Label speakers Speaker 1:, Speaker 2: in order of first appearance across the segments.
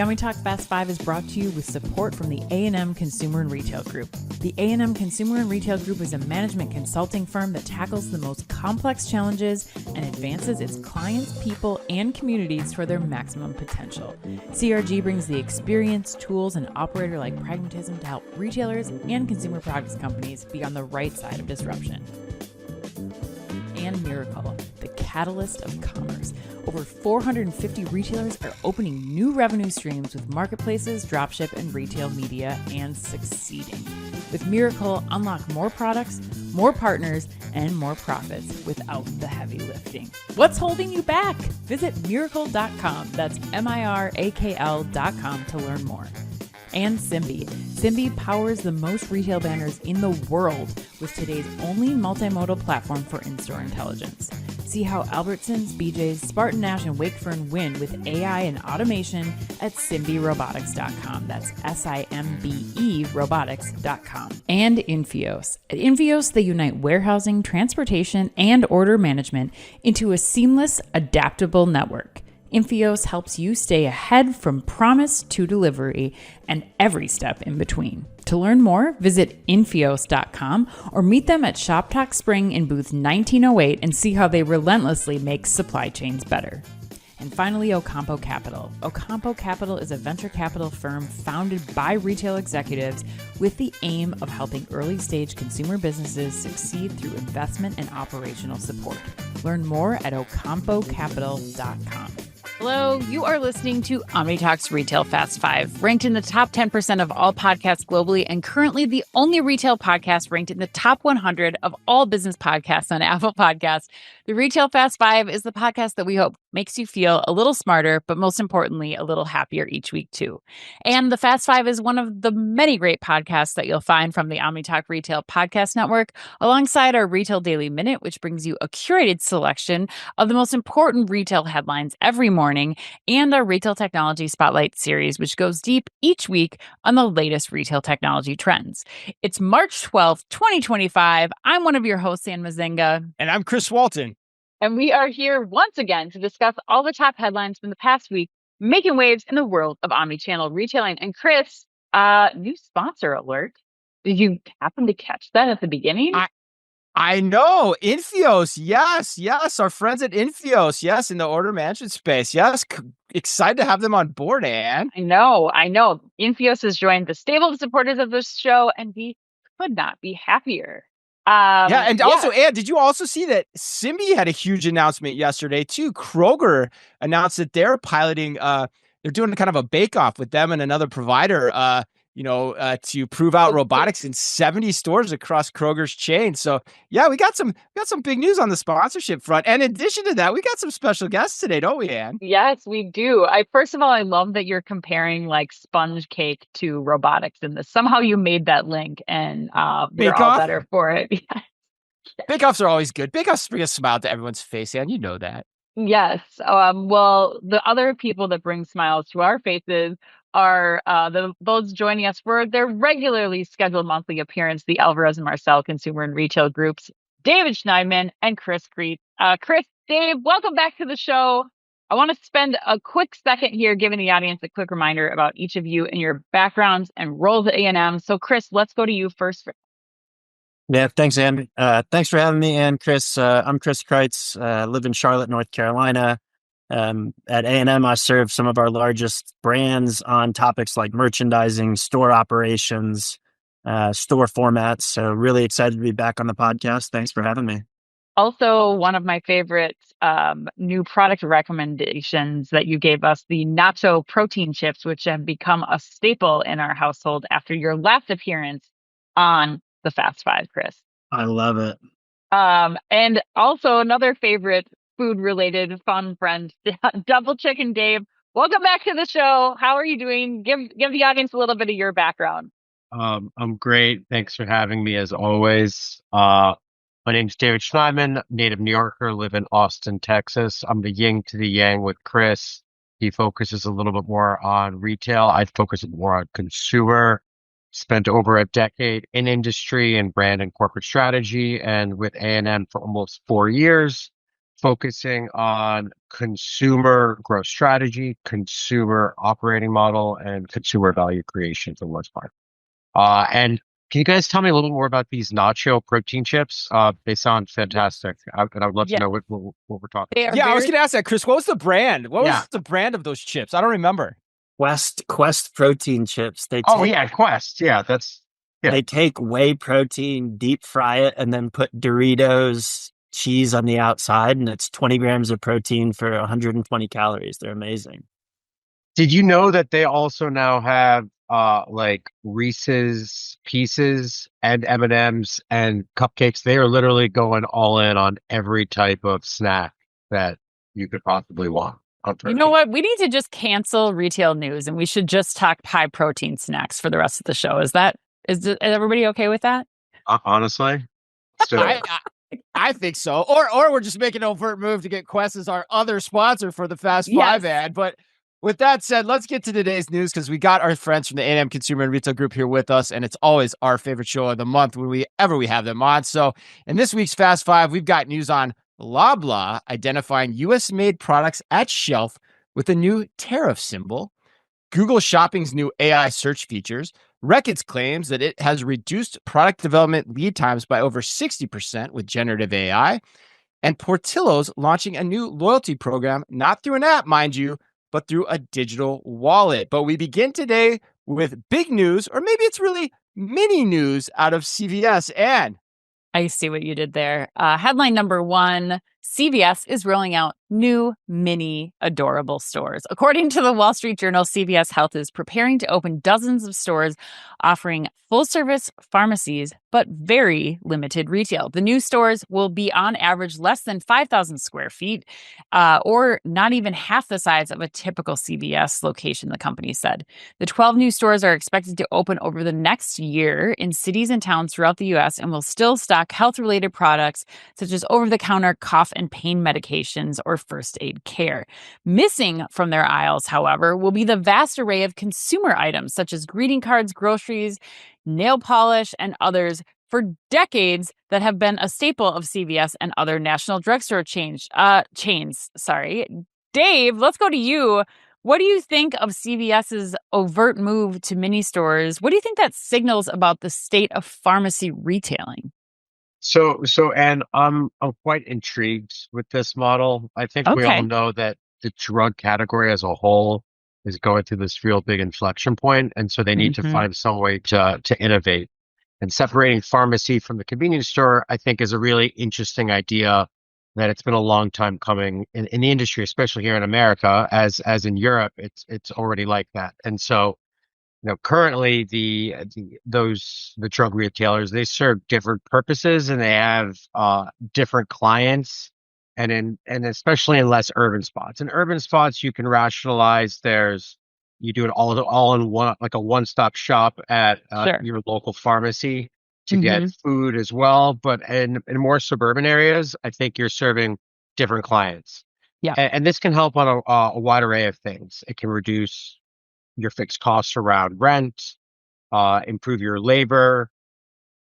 Speaker 1: OmniTalk Fast Five is brought to you with support from the A&M Consumer and Retail Group. The A&M Consumer and Retail Group is a management consulting firm that tackles the most complex challenges and advances its clients, people, and communities for their maximum potential. CRG brings the experience, tools, and operator-like pragmatism to help retailers and consumer products companies be on the right side of disruption. And Mirakl, the catalyst of commerce. Over 450 retailers are opening new revenue streams with marketplaces, dropship, and retail media, and succeeding. With Mirakl, unlock more products, more partners, and more profits without the heavy lifting. What's holding you back? Visit Mirakl.com. That's Mirakl.com to learn more. And Simbe. Simbe powers the most retail banners in the world with today's only multimodal platform for in-store intelligence. See how Albertsons, BJ's, Spartan Nash, and Wakefern win with AI and automation at SimbeRobotics.com. That's SIMBE Robotics.com. And Infios. At Infios, they unite warehousing, transportation, and order management into a seamless, adaptable network. Infios helps you stay ahead from promise to delivery and every step in between. To learn more, visit Infios.com or meet them at Shop Talk Spring in booth 1908 and see how they relentlessly make supply chains better. And finally, Ocampo Capital. Ocampo Capital is a venture capital firm founded by retail executives with the aim of helping early-stage consumer businesses succeed through investment and operational support. Learn more at OcampoCapital.com. Hello, you are listening to OmniTalk's Retail Fast Five, ranked in the top 10% of all podcasts globally, and currently the only retail podcast ranked in the top 100 of all business podcasts on Apple Podcasts. The Retail Fast Five is the podcast that we hope makes you feel a little smarter, but most importantly, a little happier each week too. And the Fast Five is one of the many great podcasts that you'll find from the OmniTalk Retail Podcast Network, alongside our Retail Daily Minute, which brings you a curated selection of the most important retail headlines every morning, and our Retail Technology Spotlight series, which goes deep each week on the latest retail technology trends. It's March 12th, 2025. I'm one of your hosts, Anne Mezzenga.
Speaker 2: And I'm Chris Walton.
Speaker 1: And we are here once again to discuss all the top headlines from the past week, making waves in the world of omnichannel retailing. And Chris, new sponsor alert. Did you happen to catch that at the beginning?
Speaker 2: I know. Infios. Yes. Our friends at Infios. Yes. In the order management space. Yes. Excited to have them on board, Anne.
Speaker 1: I know. Infios has joined the stable of supporters of this show, and we could not be happier.
Speaker 2: Also, Anne, did you also see that Simbe had a huge announcement yesterday too? Kroger announced that they're piloting, they're doing kind of a bake-off with them and another provider, to prove out robotics in 70 stores across Kroger's chain. So yeah, we got some big news on the sponsorship front. And in addition to that, we got some special guests today, don't we, Anne?
Speaker 1: Yes, we do. First of all, I love that you're comparing like sponge cake to robotics in this. Somehow you made that link, and we're all better for it.
Speaker 2: Bake-offs are always good. Bake-offs bring a smile to everyone's face, Anne. You know that.
Speaker 1: Yes. Well, the other people that bring smiles to our faces are those joining us for their regularly scheduled monthly appearance, the Alvarez and Marcel Consumer and Retail Groups, David Schneidman and Chris Creyts. Chris, Dave, welcome back to the show. I want to spend a quick second here giving the audience a quick reminder about each of you and your backgrounds and roles at A&M. So Chris, let's go to you first.
Speaker 3: Yeah, thanks, Anne. Thanks for having me, Anne. Chris, I'm Chris Creyts. Live in Charlotte, North Carolina. At A&M, I serve some of our largest brands on topics like merchandising, store operations, store formats. So really excited to be back on the podcast. Thanks for having me.
Speaker 1: Also, one of my favorite new product recommendations that you gave us, the nacho protein chips, which have become a staple in our household after your last appearance on the Fast Five, Chris.
Speaker 3: I love it.
Speaker 1: And also another favorite food-related fun friend, Double Chicken Dave. Welcome back to the show. How are you doing? Give the audience a little bit of your background.
Speaker 4: I'm great. Thanks for having me as always. My name's David Schneidman, native New Yorker, live in Austin, Texas. I'm the yin to the yang with Chris. He focuses a little bit more on retail. I focus more on consumer. Spent over a decade in industry and brand and corporate strategy, and with A&M for almost 4 years. focusing on consumer growth strategy, consumer operating model, and consumer value creation for the most part. And can you guys tell me a little more about these nacho protein chips? They sound fantastic. And I would love to
Speaker 1: Yeah.
Speaker 4: know what we're talking
Speaker 1: They
Speaker 4: about.
Speaker 1: are
Speaker 2: Yeah, I was
Speaker 1: very
Speaker 2: going to ask that, Chris. What was the brand? What
Speaker 4: Yeah.
Speaker 2: was the brand of those chips? I don't remember.
Speaker 3: Quest protein chips.
Speaker 4: Oh yeah, Quest. Yeah, yeah.
Speaker 3: They take whey protein, deep fry it, and then put Doritos cheese on the outside, and it's 20 grams of protein for 120 calories. They're amazing.
Speaker 4: Did you know that they also now have like Reese's Pieces and M&Ms and cupcakes? They are literally going all in on every type of snack that you could possibly want on
Speaker 1: You know
Speaker 4: protein.
Speaker 1: what? We need to just cancel retail news and we should just talk high protein snacks for the rest of the show. Is everybody okay with that?
Speaker 4: Honestly, let's do it.
Speaker 2: I think so. Or we're just making an overt move to get Quest as our other sponsor for the Fast Five
Speaker 1: Yes.
Speaker 2: ad. But with that said, let's get to today's news because we got our friends from the A&M Consumer and Retail Group here with us, and it's always our favorite show of the month when we have them on. So in this week's Fast Five, we've got news on Loblaw identifying U.S.-made products at shelf with a new tariff symbol, Google Shopping's new AI search features, Reckitt claims that it has reduced product development lead times by over 60% with generative AI, and Portillo's launching a new loyalty program, not through an app, mind you, but through a digital wallet. But we begin today with big news, or maybe it's really mini news out of CVS. And
Speaker 1: I see what you did there. Headline number one, CVS is rolling out new mini adorable stores. According to the Wall Street Journal, CVS Health is preparing to open dozens of stores offering full-service pharmacies, but very limited retail. The new stores will be on average less than 5,000 square feet, or not even half the size of a typical CVS location, the company said. The 12 new stores are expected to open over the next year in cities and towns throughout the U.S. and will still stock health-related products such as over-the-counter cough and pain medications or first aid care. Missing from their aisles, however, will be the vast array of consumer items such as greeting cards, groceries, nail polish, and others for decades that have been a staple of CVS and other national drugstore chains. Dave, let's go to you. What do you think of CVS's overt move to mini stores? What do you think that signals about the state of pharmacy retailing?
Speaker 4: And I'm quite intrigued with this model. I think we all
Speaker 1: Okay.
Speaker 4: know that the drug category as a whole is going through this real big inflection point, and so they need to
Speaker 1: Mhm.
Speaker 4: find some way to innovate. And separating pharmacy from the convenience store, I think, is a really interesting idea that it's been a long time coming in the industry, especially here in America, as in Europe, it's already like that. And so, currently the drug retailers, they serve different purposes and they have different clients, and especially in less urban spots. In urban spots, you can rationalize. You do it all in one, like a one-stop shop at
Speaker 1: Sure.
Speaker 4: your local pharmacy to get
Speaker 1: Mhm.
Speaker 4: food as well. But in more suburban areas, I think you're serving different clients.
Speaker 1: Yeah.
Speaker 4: And this can help on a wide array of things. It can reduce your fixed costs around rent, improve your labor.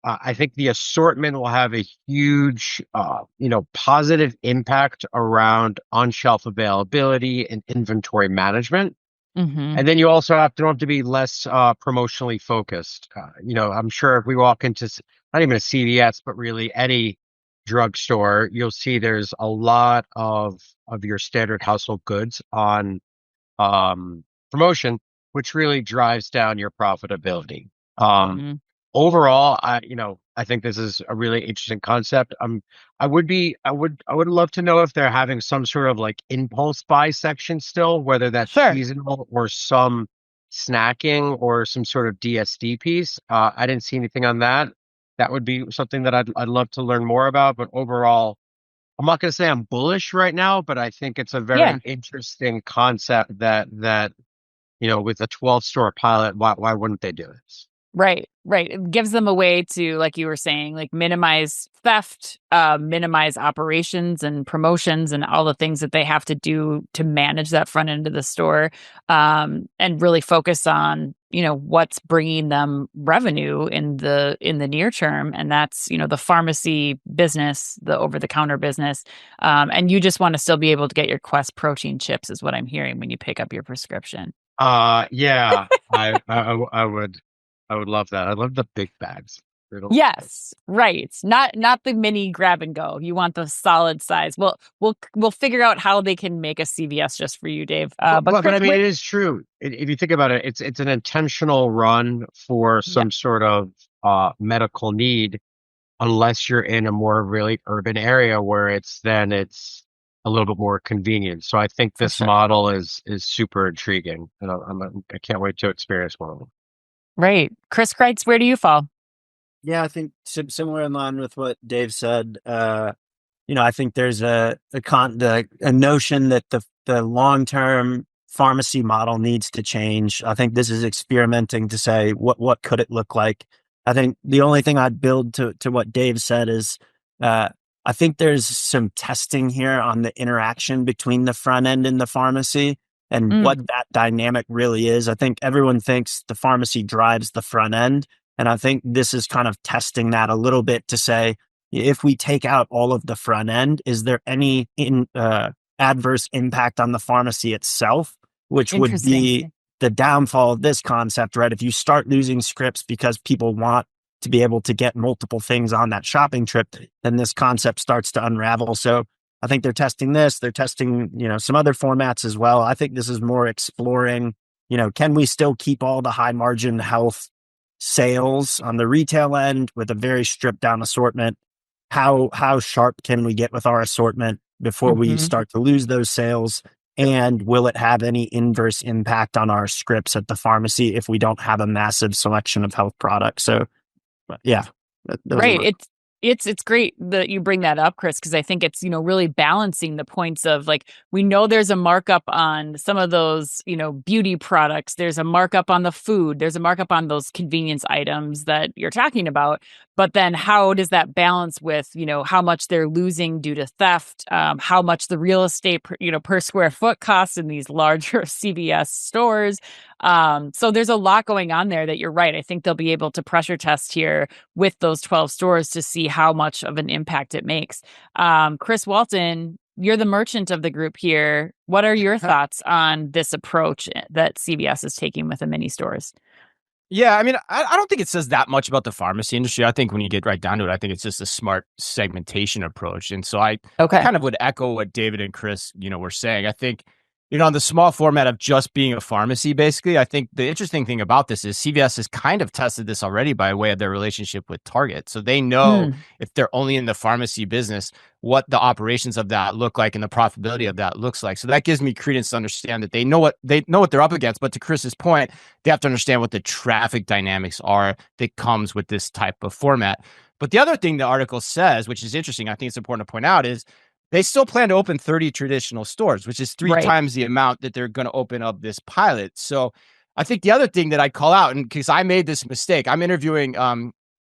Speaker 4: I think the assortment will have a huge, positive impact around on-shelf availability and inventory management.
Speaker 1: Mhm.
Speaker 4: And then you also don't have to be less promotionally focused. I'm sure if we walk into not even a CVS, but really any drugstore, you'll see there's a lot of your standard household goods on promotion, which really drives down your profitability.
Speaker 1: Mhm.
Speaker 4: Overall, I think this is a really interesting concept. I would love to know if they're having some sort of like impulse buy section still, whether that's
Speaker 1: Sure.
Speaker 4: seasonal or some snacking or some sort of DSD piece. I didn't see anything on that. That would be something that I'd love to learn more about. But overall, I'm not going to say I'm bullish right now, but I think it's a very
Speaker 1: Yeah.
Speaker 4: interesting concept that with a 12 store pilot, why wouldn't they do this?
Speaker 1: Right. It gives them a way to, like you were saying, like minimize theft, minimize operations and promotions and all the things that they have to do to manage that front end of the store, and really focus on, what's bringing them revenue in the near term, and that's, the pharmacy business, the over the counter business, and you just want to still be able to get your Quest protein chips, is what I'm hearing when you pick up your prescription.
Speaker 4: Yeah, I would love that. I love the big bags.
Speaker 1: Yes, right. Not the mini grab and go. You want the solid size. Well, we'll figure out how they can make a CVS just for you, Dave. But
Speaker 4: But
Speaker 1: Chris,
Speaker 4: I mean, it is true. If you think about it, it's an intentional run for
Speaker 1: yeah,
Speaker 4: some sort of medical need, unless you're in a more really urban area where it's a little bit more convenient. So I think
Speaker 1: for
Speaker 4: this
Speaker 1: sure.
Speaker 4: model is super intriguing, and I can't wait to experience one of them.
Speaker 1: Right, Chris Creyts, where do you fall?
Speaker 3: Yeah, I think similar in line with what Dave said. I think there's a notion that the long term pharmacy model needs to change. I think this is experimenting to say what could it look like. I think the only thing I'd build to what Dave said is I think there's some testing here on the interaction between the front end and the pharmacy and what that dynamic really is. I think everyone thinks the pharmacy drives the front end. And I think this is kind of testing that a little bit to say, if we take out all of the front end, is there any adverse impact on the pharmacy itself, which would be the downfall of this concept, right? If you start losing scripts because people want to be able to get multiple things on that shopping trip, then this concept starts to unravel. So I think they're testing this. They're testing, some other formats as well. I think this is more exploring, can we still keep all the high margin health sales on the retail end with a very stripped down assortment? How sharp can we get with our assortment before we start to lose those sales? And will it have any inverse impact on our scripts at the pharmacy if we don't have a massive selection of health products? So, yeah.
Speaker 1: Right. It's great that you bring that up, Chris, because I think it's, really balancing the points of, like, we know there's a markup on some of those, beauty products. There's a markup on the food. There's a markup on those convenience items that you're talking about. But then how does that balance with, how much they're losing due to theft, how much the real estate, per square foot costs in these larger CVS stores. So there's a lot going on there that you're right. I think they'll be able to pressure test here with those 12 stores to see how much of an impact it makes. Chris Walton, you're the merchant of the group here. What are your thoughts on this approach that CVS is taking with the mini stores?
Speaker 2: Yeah, I mean, I don't think it says that much about the pharmacy industry. I think when you get right down to it, I think it's just a smart segmentation approach. And so I kind of would echo what David and Chris, were saying. I think, on the small format of just being a pharmacy, basically, I think the interesting thing about this is CVS has kind of tested this already by way of their relationship with Target. So they know if they're only in the pharmacy business, what the operations of that look like and the profitability of that looks like. So that gives me credence to understand that they know what they're up against. But to Chris's point, they have to understand what the traffic dynamics are that comes with this type of format. But the other thing the article says, which is interesting, I think it's important to point out, is they still plan to open 30 traditional stores, which is three times the amount that they're going to open of this pilot. So I think the other thing that I call out, and because I made this mistake, I'm interviewing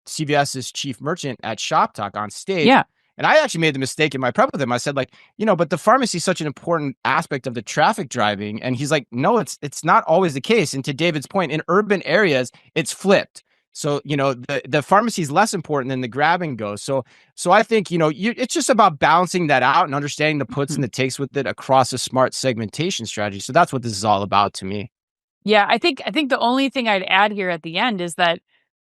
Speaker 2: CVS's chief merchant at Shop Talk on stage.
Speaker 1: Yeah.
Speaker 2: And I actually made the mistake in my prep with him. I said, like, but the pharmacy is such an important aspect of the traffic driving. And he's like, no, it's not always the case. And to David's point, in urban areas, it's flipped. So, the pharmacy is less important than the grab and go. So I think, it's just about balancing that out and understanding the puts and the takes with it across a smart segmentation strategy. So that's what this is all about to me.
Speaker 1: Yeah, I think the only thing I'd add here at the end is that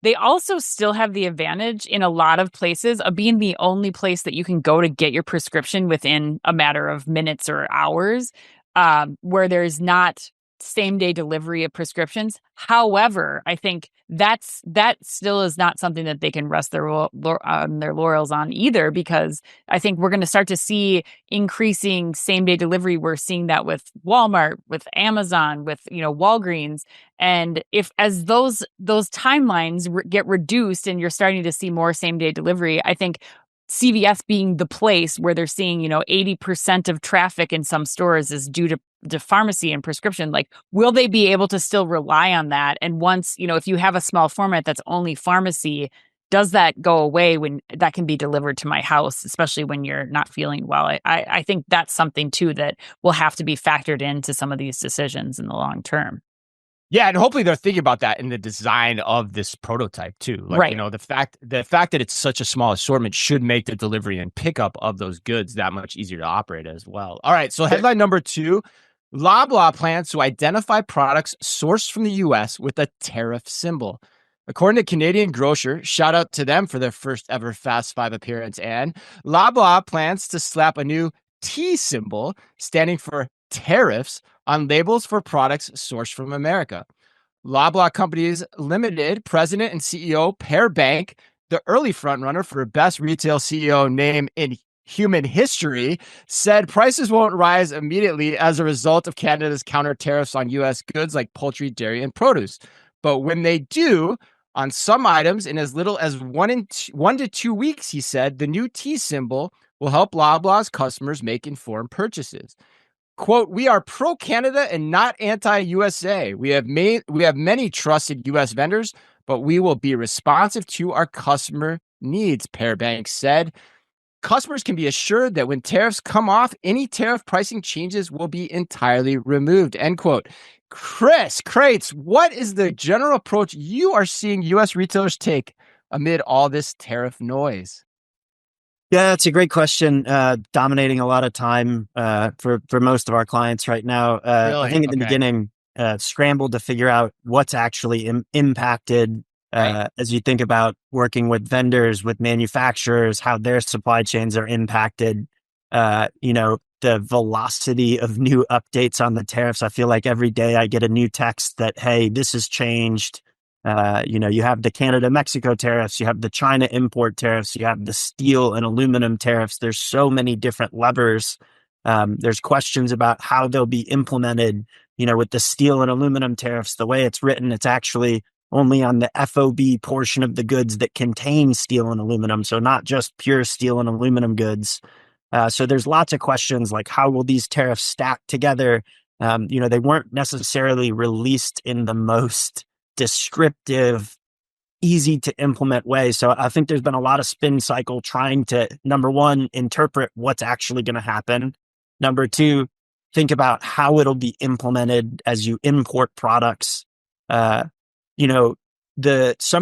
Speaker 1: they also still have the advantage in a lot of places of being the only place that you can go to get your prescription within a matter of minutes or hours, where there's not same day delivery of prescriptions. However, I think that still is not something that they can rest their laurels on either, because I think we're going to start to see increasing same day delivery. We're seeing that with Walmart, with Amazon, with Walgreens, and as those timelines get reduced and you're starting to see more same day delivery, I think CVS being the place where they're seeing 80% of traffic in some stores is due to
Speaker 5: the pharmacy and prescription, like, will they be able to still rely on that? And once, if you have a small format that's only pharmacy, does that go away when that can be delivered to my house, especially when you're not feeling well? I think that's something too that will have to be factored into some of these decisions in the long term.
Speaker 2: Yeah, and hopefully they're thinking about that in the design of this prototype too. Like,
Speaker 5: Right.
Speaker 2: the fact that it's such a small assortment should make the delivery and pickup of those goods that much easier to operate as well. All right, so headline number 2, Loblaw plans to identify products sourced from the US with a tariff symbol. According to Canadian Grocer, shout out to them for their first ever Fast Five appearance, and Loblaw plans to slap a new T symbol standing for tariffs on labels for products sourced from America. Loblaw Companies Limited President and CEO Per Bank, the early frontrunner for best retail CEO name in human history, said prices won't rise immediately as a result of Canada's counter tariffs on U.S. goods like poultry, dairy, and produce. But when they do, on some items in as little as 1 to 2 weeks, he said, the new T symbol will help Loblaw's customers make informed purchases. Quote, we are pro-Canada and not anti-USA. We have many trusted U.S. vendors, but we will be responsive to our customer needs, Per Bank said. Customers can be assured that when tariffs come off, any tariff pricing changes will be entirely removed, end quote. Chris, Creyts, what is the general approach you are seeing U.S. retailers take amid all this tariff noise?
Speaker 3: Yeah, that's a great question. Dominating a lot of time for most of our clients right now.
Speaker 2: Really?
Speaker 3: I think at the
Speaker 2: Okay.
Speaker 3: beginning, scrambled to figure out what's actually impacted
Speaker 2: Right.
Speaker 3: as you think about working with vendors, with manufacturers, how their supply chains are impacted. The velocity of new updates on the tariffs. I feel like every day I get a new text that, hey, this has changed. You have the Canada-Mexico tariffs, you have the China import tariffs, you have the steel and aluminum tariffs. There's so many different levers. There's questions about how they'll be implemented. With the steel and aluminum tariffs, the way it's written, it's actually only on the FOB portion of the goods that contain steel and aluminum. So not just pure steel and aluminum goods. So there's lots of questions like, how will these tariffs stack together? They weren't necessarily released in the most descriptive, easy to implement way. So I think there's been a lot of spin cycle trying to, number one, interpret what's actually going to happen. Number two, think about how it'll be implemented as you import products. Some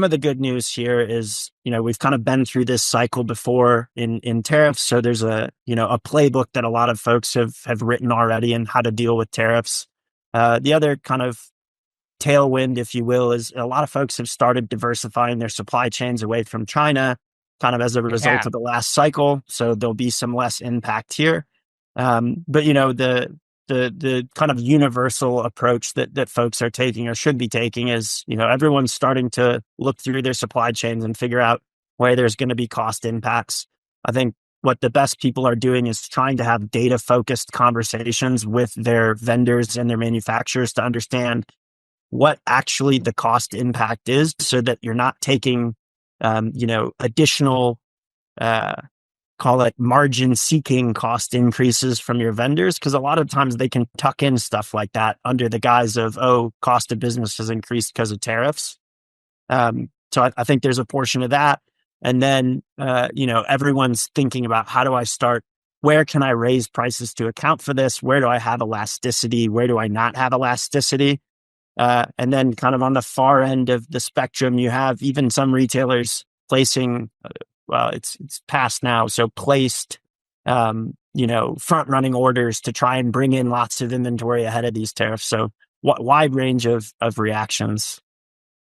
Speaker 3: of the good news here is, we've kind of been through this cycle before in tariffs. So there's a playbook that a lot of folks have written already in how to deal with tariffs. The other kind of tailwind, if you will, is a lot of folks have started diversifying their supply chains away from China, kind of as a result of the last cycle. So there'll be some less impact here. But the kind of universal approach that folks are taking or should be taking is, everyone's starting to look through their supply chains and figure out where there's going to be cost impacts. I think what the best people are doing is trying to have data focused conversations with their vendors and their manufacturers to understand what actually the cost impact is, so that you're not taking, additional, call it margin seeking cost increases from your vendors. Cause a lot of times they can tuck in stuff like that under the guise of, cost of business has increased because of tariffs. So I think there's a portion of that. And then, everyone's thinking about, how do I start? Where can I raise prices to account for this? Where do I have elasticity? Where do I not have elasticity? And then kind of on the far end of the spectrum, you have even some retailers placing, it's past now. So placed, front running orders to try and bring in lots of inventory ahead of these tariffs. So wide range of reactions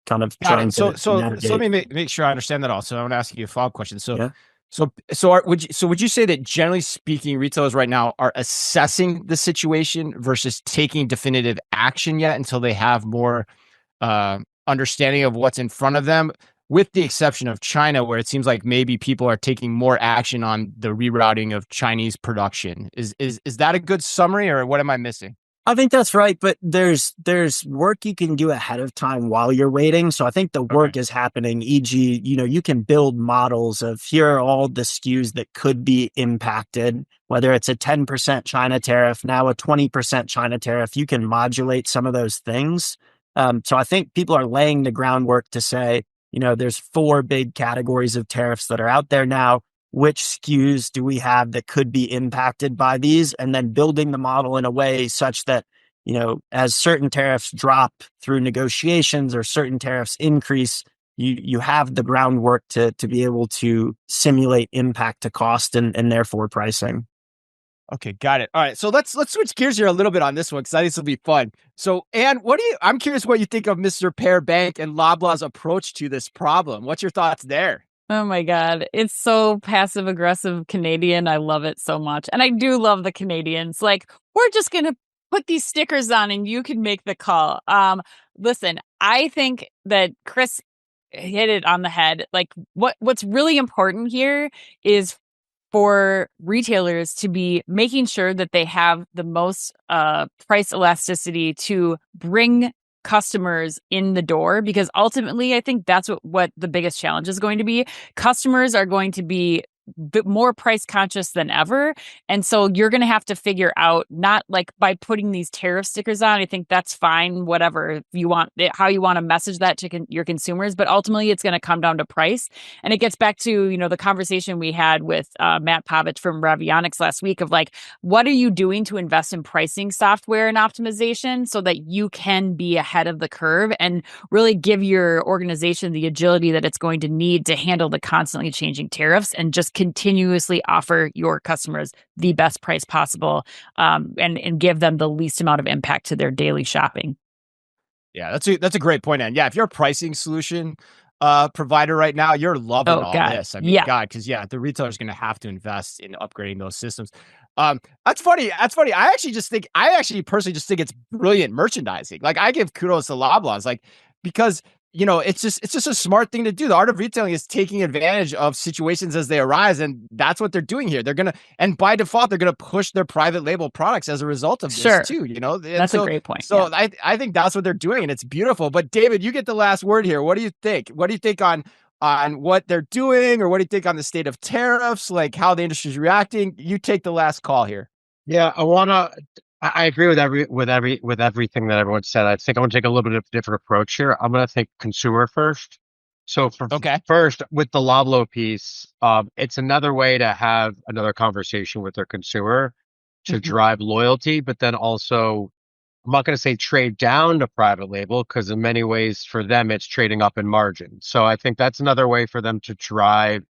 Speaker 3: kind of trying to navigate.
Speaker 2: So let me make sure I understand that also. I want to ask you a follow-up question.
Speaker 3: Yeah.
Speaker 2: Would you say that generally speaking, retailers right now are assessing the situation versus taking definitive action yet until they have more understanding of what's in front of them, with the exception of China, where it seems like maybe people are taking more action on the rerouting of Chinese production? Is that a good summary, or what am I missing?
Speaker 3: I think that's right, but there's work you can do ahead of time while you're waiting. So I think the work is happening, e.g., you can build models of here are all the SKUs that could be impacted, whether it's a 10% China tariff, now a 20% China tariff. You can modulate some of those things. So I think people are laying the groundwork to say, there's 4 big categories of tariffs that are out there now. Which SKUs do we have that could be impacted by these? And then building the model in a way such that, as certain tariffs drop through negotiations or certain tariffs increase, you have the groundwork to be able to simulate impact to cost and therefore pricing.
Speaker 2: Okay, got it. All right, so let's switch gears here a little bit on this one because I think this will be fun. So, Anne, I'm curious what you think of Mr. Pear Bank and Loblaw's approach to this problem. What's your thoughts there?
Speaker 5: Oh my God. It's so passive aggressive Canadian. I love it so much. And I do love the Canadians. Like, we're just going to put these stickers on and you can make the call. Listen, I think that Chris hit it on the head. Like, what's really important here is for retailers to be making sure that they have the most price elasticity to bring customers in the door, because ultimately I think that's what the biggest challenge is going to be. Customers are going to be more price conscious than ever, and so you're going to have to figure out, not like by putting these tariff stickers on. I think that's fine, whatever you want, how you want to message that to your consumers, but ultimately it's going to come down to price. And it gets back to the conversation we had with Matt Povich from Ravionics last week of like, what are you doing to invest in pricing software and optimization so that you can be ahead of the curve and really give your organization the agility that it's going to need to handle the constantly changing tariffs and just continuously offer your customers the best price possible, and give them the least amount of impact to their daily shopping.
Speaker 2: Yeah, that's a great point, Ann. Yeah, if you're a pricing solution provider right now, you're loving all
Speaker 5: God.
Speaker 2: this. I mean, God, because the retailer's going to have to invest in upgrading those systems. That's funny. I actually personally just think it's brilliant merchandising. Like, I give kudos to Loblaws, like, because it's just a smart thing to do. The art of retailing is taking advantage of situations as they arise, and that's what they're doing here. And by default, they're gonna push their private label products as a result of this too. And
Speaker 5: that's a great point.
Speaker 2: So I think that's what they're doing, and it's beautiful. But David, you get the last word here. What do you think? What do you think on what they're doing, or what do you think on the state of tariffs, like how the industry is reacting? You take the last call here.
Speaker 4: Yeah, I agree with everything that everyone said. I think I want to take a little bit of a different approach here. I'm going to think consumer first. So first, with the Loblaw piece, it's another way to have another conversation with their consumer to drive loyalty, but then also, I'm not going to say trade down to private label, because in many ways for them, it's trading up in margin. So I think that's another way for them to drive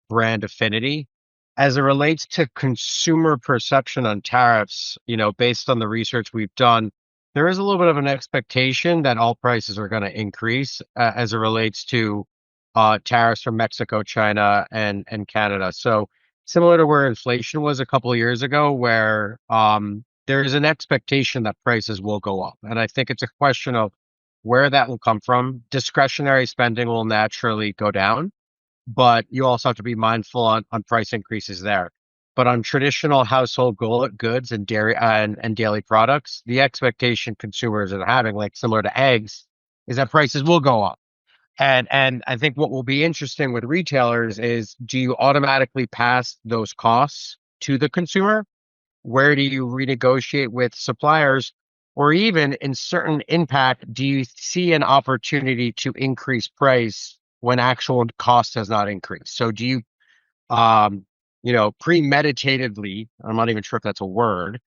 Speaker 4: brand affinity. As it relates to consumer perception on tariffs, based on the research we've done, there is a little bit of an expectation that all prices are going to increase as it relates to tariffs from Mexico, China, and Canada. So similar to where inflation was a couple of years ago, where there is an expectation that prices will go up. And I think it's a question of where that will come from. Discretionary spending will naturally go down, but you also have to be mindful on price increases there. But on traditional household goods and dairy and daily products, the expectation consumers are having, like similar to eggs, is that prices will go up. And I think what will be interesting with retailers is, do you automatically pass those costs to the consumer? Where do you renegotiate with suppliers? Or even in certain impact, do you see an opportunity to increase price when actual cost has not increased? So do you, premeditatedly, I'm not even sure if that's a word,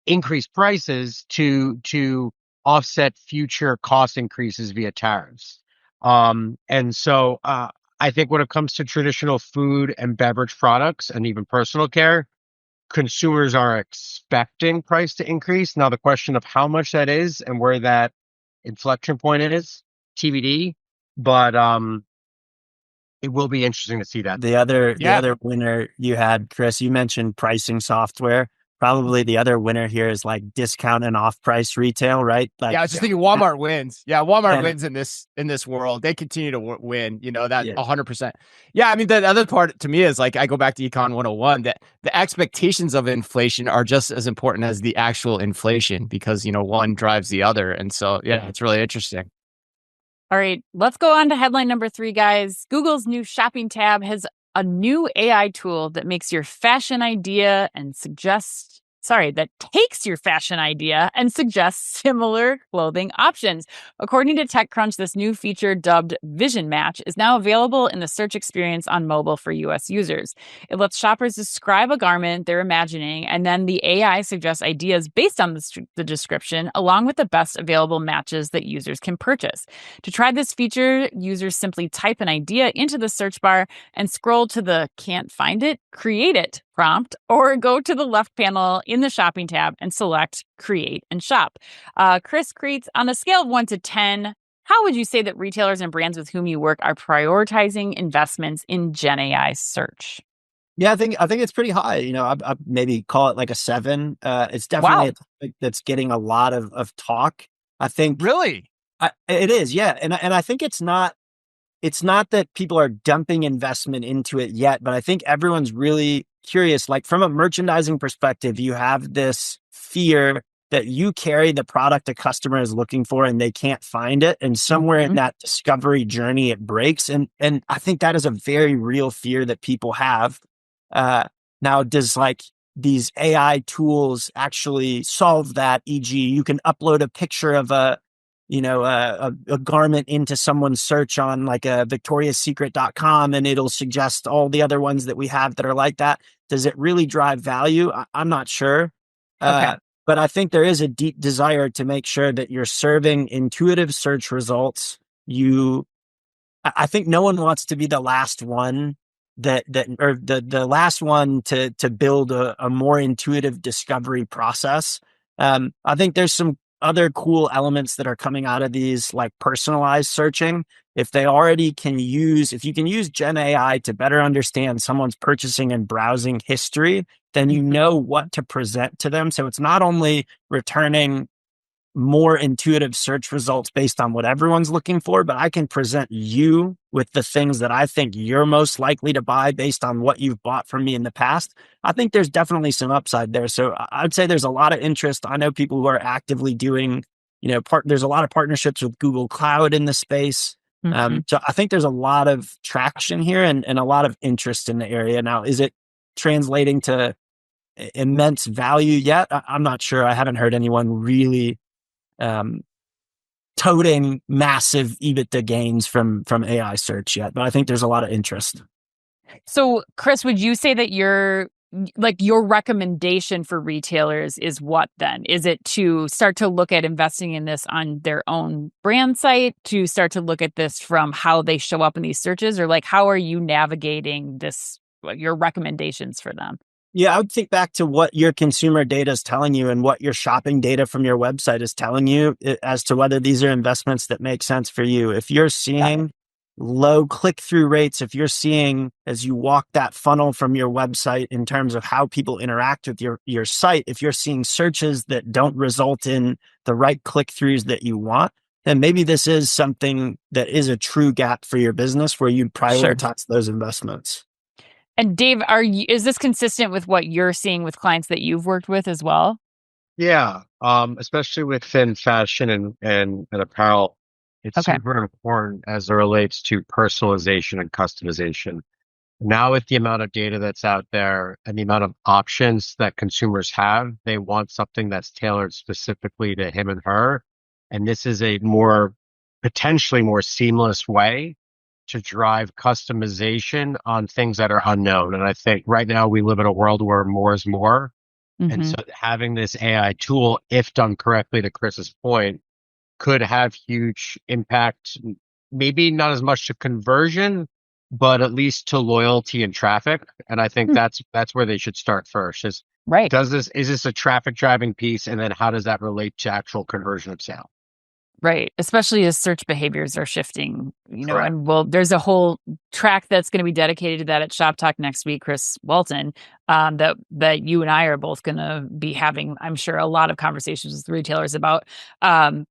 Speaker 4: increase prices to offset future cost increases via tariffs? And so I think when it comes to traditional food and beverage products and even personal care, consumers are expecting price to increase. Now, the question of how much that is and where that inflection point is, TBD. But it will be interesting to see that.
Speaker 3: The other winner you had, Chris, you mentioned pricing software. probably the other winner here is like discount and off-price retail, right? Like,
Speaker 2: Yeah, I was just thinking Walmart wins. Yeah, Walmart
Speaker 3: and-
Speaker 2: wins in this world. They continue to win. You know that
Speaker 3: Yeah.
Speaker 2: 100%. Yeah, I mean the other part to me is like I go back to Econ 101 that the expectations of inflation are just as important as the actual inflation because one drives the other, and so yeah, it's really interesting.
Speaker 5: All right, let's go on to headline number 3, guys. Google's new shopping tab has a new AI tool that makes your fashion idea and that takes your fashion idea and suggests similar clothing options. According to TechCrunch, this new feature dubbed Vision Match is now available in the search experience on mobile for US users. It lets shoppers describe a garment they're imagining, and then the AI suggests ideas based on the description, along with the best available matches that users can purchase. To try this feature, users simply type an idea into the search bar and scroll to the "can't find it, create it" prompt, or go to the left panel in the shopping tab and select Create and Shop. Chris, Creyts, on a scale of 1 to 10, how would you say that retailers and brands with whom you work are prioritizing investments in Gen AI search?
Speaker 3: Yeah, I think it's pretty high. I maybe call it like a 7. It's definitely a topic that's getting a lot of talk. I think
Speaker 2: Really?
Speaker 3: it is, yeah, and I think it's not that people are dumping investment into it yet, but I think everyone's really curious. Like from a merchandising perspective, you have this fear that you carry the product a customer is looking for and they can't find it. And somewhere in that discovery journey, it breaks. And I think that is a very real fear that people have. Now, does like these AI tools actually solve that? E.g., you can upload a picture of a garment into someone's search on like a victoriassecret.com and it'll suggest all the other ones that we have that are like that. Does it really drive value? I'm not sure.
Speaker 5: Okay.
Speaker 3: But I think there is a deep desire to make sure that you're serving intuitive search results. I think no one wants to be the last one or the last one to build a more intuitive discovery process. I think there's some other cool elements that are coming out of these, like personalized searching. If you can use Gen AI to better understand someone's purchasing and browsing history, then you know what to present to them. So it's not only returning more intuitive search results based on what everyone's looking for, but I can present you with the things that I think you're most likely to buy based on what you've bought from me in the past. I think there's definitely some upside there. So I'd say there's a lot of interest. I know people who are actively doing, there's a lot of partnerships with Google Cloud in the space. So I think there's a lot of traction here and a lot of interest in the area. Now, is it translating to immense value yet? I'm not sure. I haven't heard anyone really toting massive EBITDA gains from AI search yet, but I think there's a lot of interest.
Speaker 5: So, Chris, would you say that your recommendation for retailers is what then? Is it to start to look at investing in this on their own brand site, to start to look at this from how they show up in these searches, or like how are you navigating this, your recommendations for them?
Speaker 3: Yeah, I would think back to what your consumer data is telling you and what your shopping data from your website is telling you as to whether these are investments that make sense for you. If you're seeing low click-through rates, if you're seeing, as you walk that funnel from your website in terms of how people interact with your site, if you're seeing searches that don't result in the right click-throughs that you want, then maybe this is something that is a true gap for your business where you prioritize those investments.
Speaker 5: And Dave, is this consistent with what you're seeing with clients that you've worked with as well?
Speaker 4: Yeah, especially within fashion and apparel, it's super important as it relates to personalization and customization. Now, with the amount of data that's out there and the amount of options that consumers have, they want something that's tailored specifically to him and her. And this is a potentially more seamless way to drive customization on things that are unknown. And I think right now we live in a world where more is more. And so having this AI tool, if done correctly, to Chris's point, could have huge impact, maybe not as much to conversion, but at least to loyalty and traffic. And I think that's where they should start first. Is this a traffic driving piece? And then how does that relate to actual conversion of sale?
Speaker 5: Right. Especially as search behaviors are shifting,
Speaker 2: Correct.
Speaker 5: and there's a whole track that's going to be dedicated to that at Shop Talk next week, Chris Walton, that you and I are both going to be having, I'm sure, a lot of conversations with retailers about.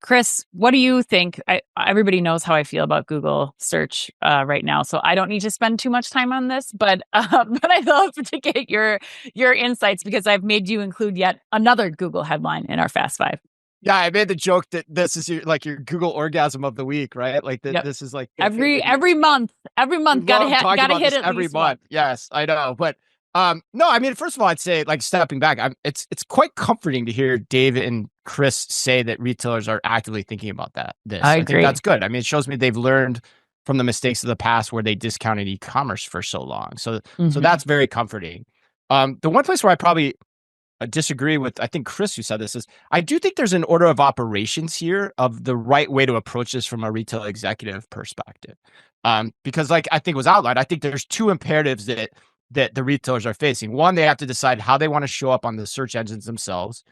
Speaker 5: Chris, what do you think? Everybody knows how I feel about Google search right now, so I don't need to spend too much time on this, but I'd love to get your insights because I've made you include yet another Google headline in our Fast Five.
Speaker 2: Yeah, I made the joke that this is your Google orgasm of the week, right? Like
Speaker 5: Yep.
Speaker 2: this is like
Speaker 5: every month, gotta hit it
Speaker 2: every
Speaker 5: least
Speaker 2: month. Yes, I know, but no, I mean, first of all, I'd say like stepping back, it's quite comforting to hear Dave and Chris say that retailers are actively thinking about this.
Speaker 5: I
Speaker 2: think
Speaker 5: agree.
Speaker 2: that's good. I mean, it shows me they've learned from the mistakes of the past where they discounted e-commerce for so long. So that's very comforting. The one place where I probably disagree with, I think Chris who said this, is I do think there's an order of operations here of the right way to approach this from a retail executive perspective. Because like I think was outlined, I think there's two imperatives that the retailers are facing. One, they have to decide how they want to show up on the search engines themselves.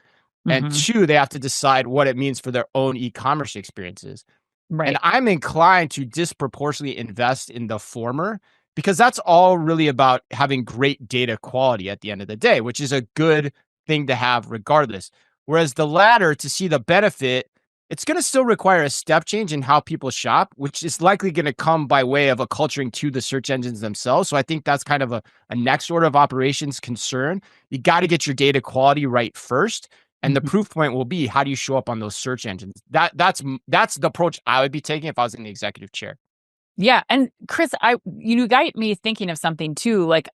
Speaker 2: And two, they have to decide what it means for their own e-commerce experiences.
Speaker 5: Right.
Speaker 2: And I'm inclined to disproportionately invest in the former because that's all really about having great data quality at the end of the day, which is a good thing to have regardless. Whereas the latter, to see the benefit, it's going to still require a step change in how people shop, which is likely going to come by way of a culturing to the search engines themselves. So I think that's kind of a next order of operations concern. You got to get your data quality right first. And the proof point will be, how do you show up on those search engines? That's the approach I would be taking if I was in the executive chair.
Speaker 5: Yeah. And Chris, you got me thinking of something too. Like,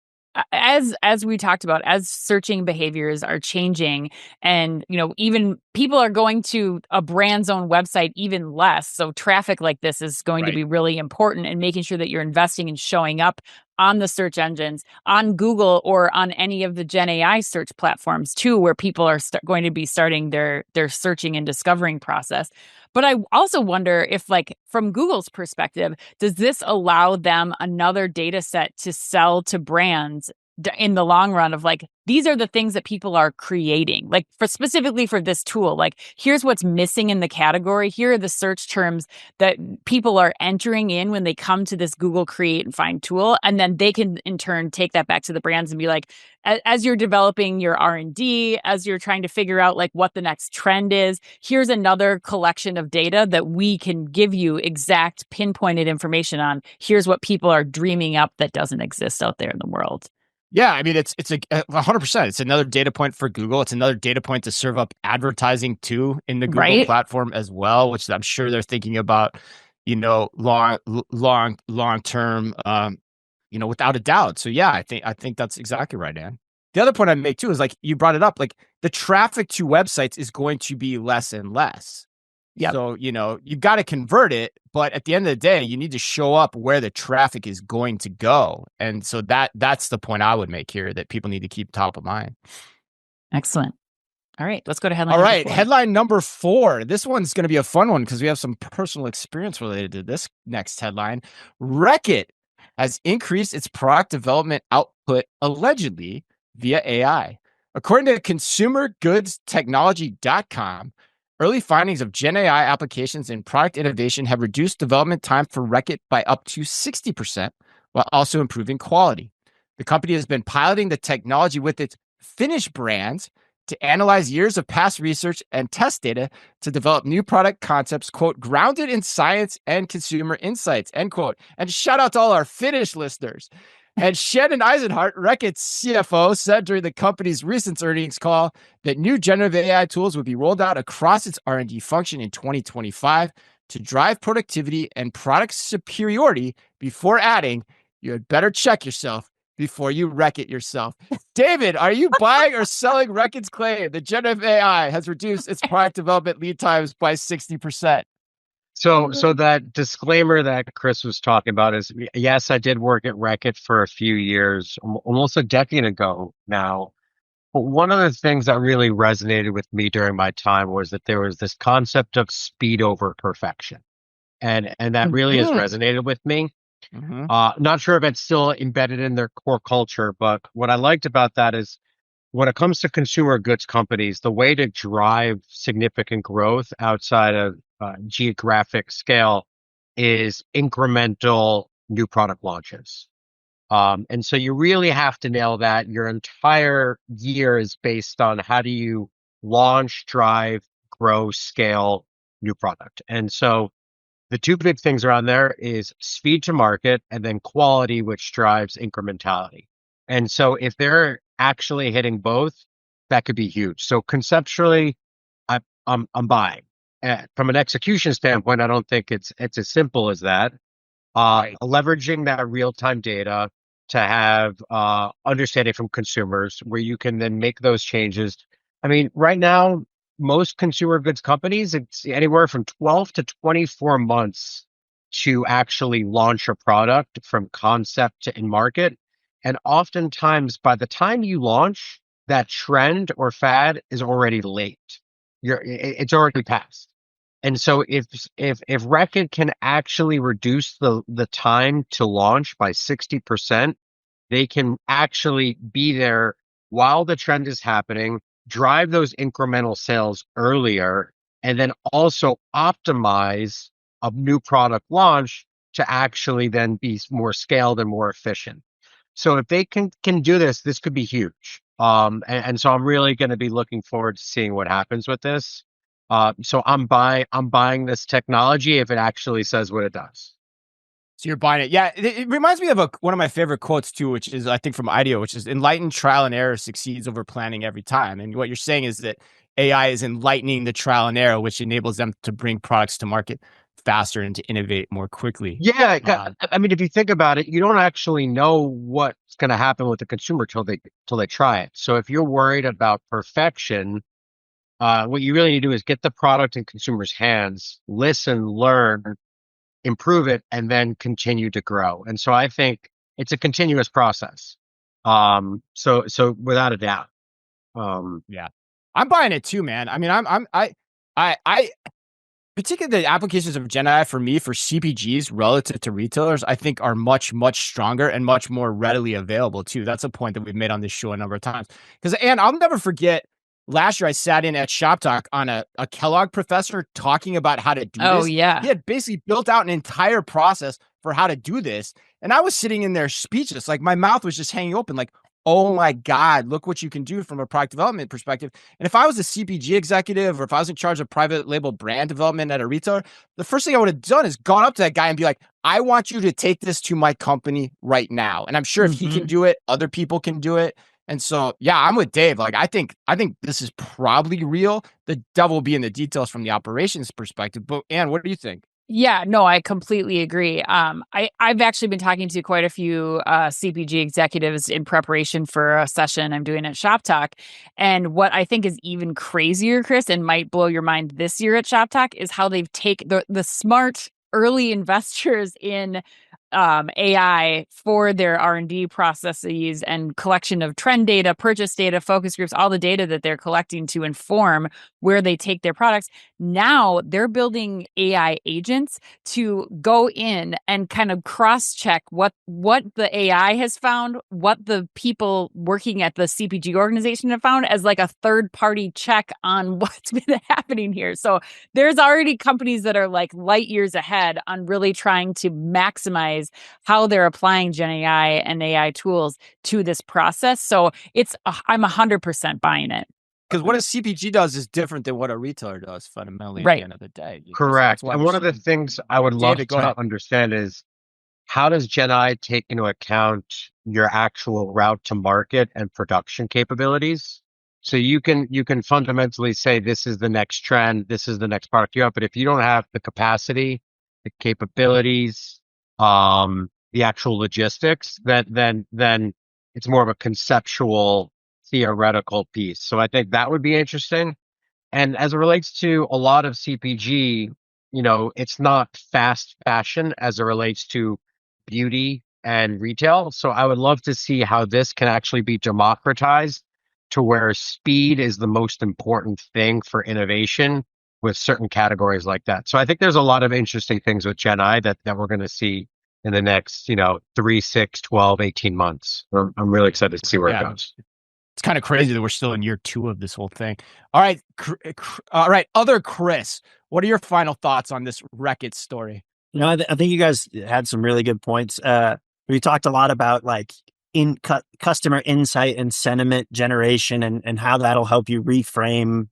Speaker 5: as we talked about, as searching behaviors are changing and, even people are going to a brand's own website even less. So traffic like this is going to be really important, and making sure that you're investing in showing up on the search engines, on Google or on any of the Gen AI search platforms too, where people are going to be starting their searching and discovering process. But I also wonder if, like, from Google's perspective, does this allow them another data set to sell to brands in the long run of, like, these are the things that people are creating, like specifically for this tool, like, here's what's missing in the category. Here are the search terms that people are entering in when they come to this Google Create and Find tool. And then they can in turn take that back to the brands and be like, as you're developing your R&D, as you're trying to figure out like what the next trend is, here's another collection of data that we can give you exact pinpointed information on. Here's what people are dreaming up that doesn't exist out there in the world.
Speaker 2: Yeah, I mean, it's 100%. It's another data point for Google. It's another data point to serve up advertising too in the Google platform as well, which I'm sure they're thinking about, long term, without a doubt. So yeah, I think that's exactly right, Ann. The other point I'd make too is, like, you brought it up, like, the traffic to websites is going to be less and less. Yeah. So, you've got to convert it, but at the end of the day, you need to show up where the traffic is going to go. And so that's the point I would make here, that people need to keep top of mind.
Speaker 5: Excellent. All right, let's go to headline.
Speaker 2: All right, headline number 4. This one's going to be a fun one because we have some personal experience related to this next headline. Reckitt has increased its product development output allegedly via AI. According to consumergoodstechnology.com, early findings of Gen AI applications in product innovation have reduced development time for Reckitt by up to 60%, while also improving quality. The company has been piloting the technology with its Finnish brands to analyze years of past research and test data to develop new product concepts, quote, grounded in science and consumer insights, end quote. And shout out to all our Finnish listeners. And Shannon Eisenhart, Reckitt's CFO, said during the company's recent earnings call that new generative AI tools would be rolled out across its R&D function in 2025 to drive productivity and product superiority, before adding, you had better check yourself before you wreck it yourself. David, are you buying or selling Reckitt's claim that generative AI has reduced its product development lead times by 60%?
Speaker 4: So that disclaimer that Chris was talking about is, yes, I did work at Reckitt for a few years, almost a decade ago now. But one of the things that really resonated with me during my time was that there was this concept of speed over perfection. And that really has resonated with me. Not sure if it's still embedded in their core culture, but what I liked about that is, when it comes to consumer goods companies, the way to drive significant growth outside of geographic scale is incremental new product launches. And so you really have to nail that. Your entire year is based on how do you launch, drive, grow, scale new product. And so the two big things around there is speed to market and then quality, which drives incrementality. And so if they're actually hitting both, that could be huge. So conceptually, I'm buying. From an execution standpoint, I don't think it's as simple as that. Leveraging that real-time data to have understanding from consumers where you can then make those changes. I mean, right now, most consumer goods companies, it's anywhere from 12 to 24 months to actually launch a product from concept to in market. And oftentimes, by the time you launch, that trend or fad is already late. It's already passed. And so if Reckitt can actually reduce the time to launch by 60%, they can actually be there while the trend is happening, drive those incremental sales earlier, and then also optimize a new product launch to actually then be more scaled and more efficient. So if they can do this, this could be huge. And so I'm really going to be looking forward to seeing what happens with this. So I'm buying this technology if it actually says what it does.
Speaker 2: So you're buying it. Yeah, it reminds me of one of my favorite quotes too, which is I think from IDEO, which is enlightened trial and error succeeds over planning every time. And what you're saying is that AI is enlightening the trial and error, which enables them to bring products to market faster and to innovate more quickly.
Speaker 4: Yeah, I mean, if you think about it, you don't actually know what's going to happen with the consumer till they try it. So if you're worried about perfection, what you really need to do is get the product in consumers' hands, listen, learn, improve it, and then continue to grow. And so I think it's a continuous process. So without a doubt.
Speaker 2: Yeah, I'm buying it too, man. I mean, I particularly the applications of Gen AI for me for CPGs relative to retailers, I think are much, much stronger and much more readily available too. That's a point that we've made on this show a number of times. And I'll never forget last year I sat in at Shop Talk on a Kellogg professor talking about how to do this.
Speaker 5: Oh, yeah.
Speaker 2: He had basically built out an entire process for how to do this. And I was sitting in there speechless. Like my mouth was just hanging open. Like, oh my God, look what you can do from a product development perspective. And if I was a CPG executive or if I was in charge of private label brand development at a retailer, the first thing I would have done is gone up to that guy and be like, I want you to take this to my company right now. And I'm sure if he can do it, other people can do it. And so, yeah, I'm with Dave. Like, I think this is probably real. The devil will be in the details from the operations perspective. But Anne, what do you think?
Speaker 5: Yeah, no, I completely agree. I've actually been talking to quite a few CPG executives in preparation for a session I'm doing at Shop Talk. And what I think is even crazier, Chris, and might blow your mind this year at Shop Talk is how they've taken the smart early investors in AI for their R&D processes and collection of trend data, purchase data, focus groups, all the data that they're collecting to inform where they take their products. Now they're building AI agents to go in and kind of cross-check what the AI has found, what the people working at the CPG organization have found as like a third-party check on what's been happening here. So there's already companies that are like light years ahead on really trying to maximize how they're applying Gen AI and AI tools to this process. So I'm 100% buying it.
Speaker 2: Because what a CPG does is different than what a retailer does fundamentally at
Speaker 5: Right.
Speaker 2: the end of the day.
Speaker 4: Correct. And one of the things I would love to understand is how does Gen AI take into account your actual route to market and production capabilities? So you can fundamentally say this is the next trend, this is the next product you have, but if you don't have the capacity, the capabilities, the actual logistics, then it's more of a conceptual, theoretical piece. So I think that would be interesting. And as it relates to a lot of CPG, it's not fast fashion as it relates to beauty and retail. So I would love to see how this can actually be democratized to where speed is the most important thing for innovation with certain categories like that. So I think there's a lot of interesting things with Gen AI that we're going to see in the next, 3, 6, 12, 18 months. I'm really excited to see where it goes.
Speaker 2: It's kind of crazy that we're still in year 2 of this whole thing. All right. All right. Other Chris, what are your final thoughts on this Reckitt story?
Speaker 3: I think you guys had some really good points. We talked a lot about like customer insight and sentiment generation and how that'll help you reframe,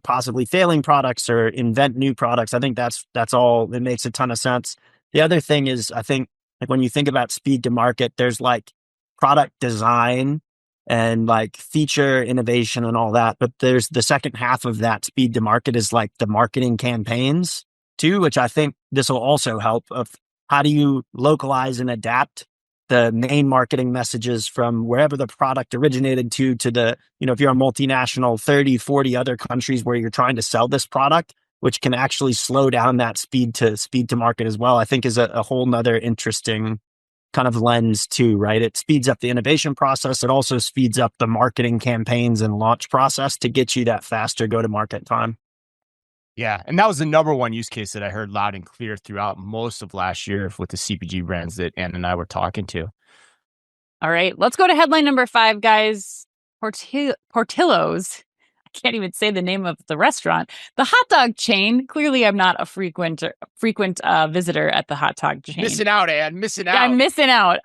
Speaker 3: possibly failing products or invent new products. I think that's all. It makes a ton of sense. The other thing is, I think like when you think about speed to market, there's like product design and like feature innovation and all that. But there's the second half of that speed to market is like the marketing campaigns too, which I think this will also help of how do you localize and adapt the main marketing messages from wherever the product originated to the, if you're a multinational, 30, 40 other countries where you're trying to sell this product, which can actually slow down that speed to market as well, I think is a whole nother interesting kind of lens too, right? It speeds up the innovation process. It also speeds up the marketing campaigns and launch process to get you that faster go-to-market time.
Speaker 2: Yeah. And that was the number one use case that I heard loud and clear throughout most of last year with the CPG brands that Ann and I were talking to.
Speaker 5: All right, let's go to headline number 5, guys. Portillo's. I can't even say the name of the restaurant. The hot dog chain. Clearly, I'm not a frequent visitor at the hot dog chain.
Speaker 2: Missing out, Ann. Missing out.
Speaker 5: Yeah, I'm missing out.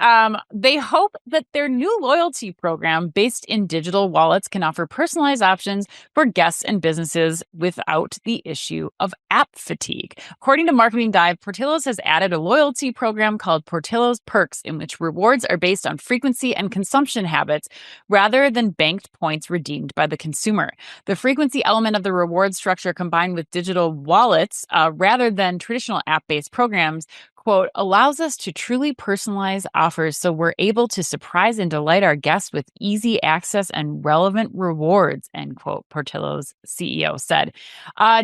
Speaker 5: They hope that their new loyalty program based in digital wallets can offer personalized options for guests and businesses without the issue of app fatigue. According to Marketing Dive, Portillo's has added a loyalty program called Portillo's Perks, in which rewards are based on frequency and consumption habits rather than banked points redeemed by the consumer. The frequency element of the reward structure combined with digital wallets rather than traditional app-based programs, quote, allows us to truly personalize offers so we're able to surprise and delight our guests with easy access and relevant rewards, end quote, Portillo's CEO said.